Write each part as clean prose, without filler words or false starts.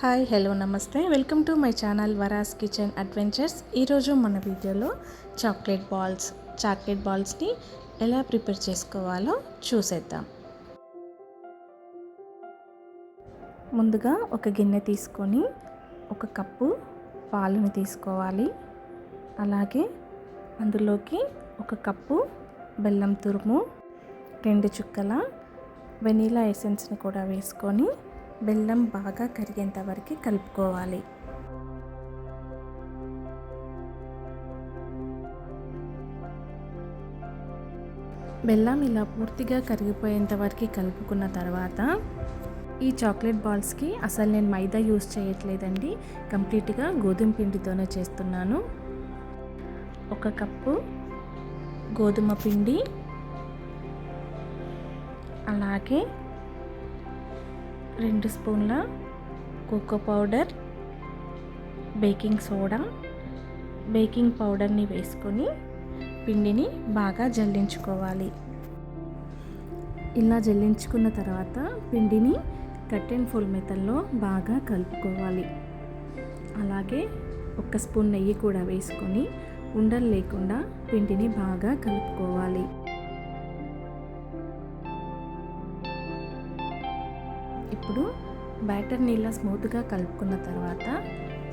Hi hello నమస్తే welcome to my channel Vara's kitchen adventures. ఈరోజు మన వీడియోలో చాక్లెట్ బాల్స్ని ఎలా ప్రిపేర్ చేసుకోవాలో చూసేద్దాం. ముందుగా ఒక గిన్నె తీసుకొని ఒక కప్పు పాలను తీసుకోవాలి. అలాగే అందులోకి ఒక కప్పు బెల్లం తురుము, 2 చుక్కల వెనీలా ఎసెన్స్ని కూడా వేసుకొని బెల్లం బాగా కరిగేంత వరకు కలుపుకోవాలి. బెల్లం ఇలా పూర్తిగా కరిగిపోయేంత వరకు కలుపుకున్న తర్వాత ఈ చాక్లెట్ బాల్స్కి అసలు నేను మైదా యూస్ చేయట్లేదండి, కంప్లీట్గా గోధుమ పిండితోనే చేస్తున్నాను. 1 కప్పు గోధుమ పిండి, అలాగే 2 స్పూన్ల cocoa powder, baking soda, baking పౌడర్ని వేసుకొని పిండిని బాగా జల్లించుకోవాలి. ఇలా జల్లించుకున్న తర్వాత పిండిని కట్ అండ్ ఫోల్డ్ మెథడ్లో బాగా కలుపుకోవాలి. అలాగే 1 స్పూన్ నెయ్యి కూడా వేసుకొని ఉండలు లేకుండా పిండిని బాగా కలుపుకోవాలి. ఇప్పుడు బ్యాటర్ని ఇలా స్మూత్గా కలుపుకున్న తర్వాత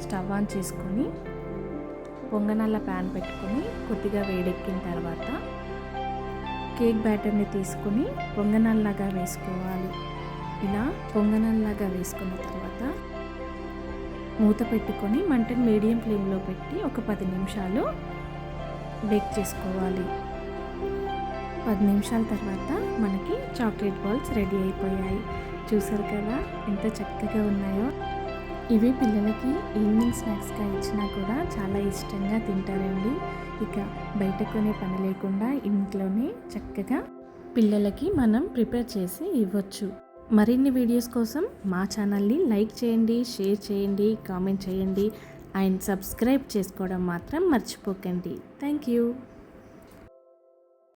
స్టవ్ ఆన్ చేసుకొని పొంగనాల ప్యాన్ పెట్టుకొని కొద్దిగా వేడెక్కిన తర్వాత కేక్ బ్యాటర్ని తీసుకొని పొంగనాల్లాగా వేసుకోవాలి. ఇలా పొంగనాల్లాగా వేసుకున్న తర్వాత మూత పెట్టుకొని మంటను మీడియం ఫ్లేమ్లో పెట్టి ఒక 10 నిమిషాలు బేక్ చేసుకోవాలి. 10 నిమిషాల తర్వాత మనకి చాక్లెట్ బాల్స్ రెడీ అయిపోయాయి. చూసారు కదా ఎంత చక్కగా ఉన్నాయో. ఇవి పిల్లలకి ఈవినింగ్ స్నాక్స్గా ఇచ్చినా కూడా చాలా ఇష్టంగా తింటారండి. ఇక బయట కొనే పని లేకుండా ఇంట్లోనే చక్కగా పిల్లలకి మనం ప్రిపేర్ చేసి ఇవ్వచ్చు. మరిన్ని వీడియోస్ కోసం మా ఛానల్ని లైక్ చేయండి, షేర్ చేయండి, కామెంట్ చేయండి అండ్ సబ్స్క్రైబ్ చేసుకోవడం మాత్రం మర్చిపోకండి. Thank you.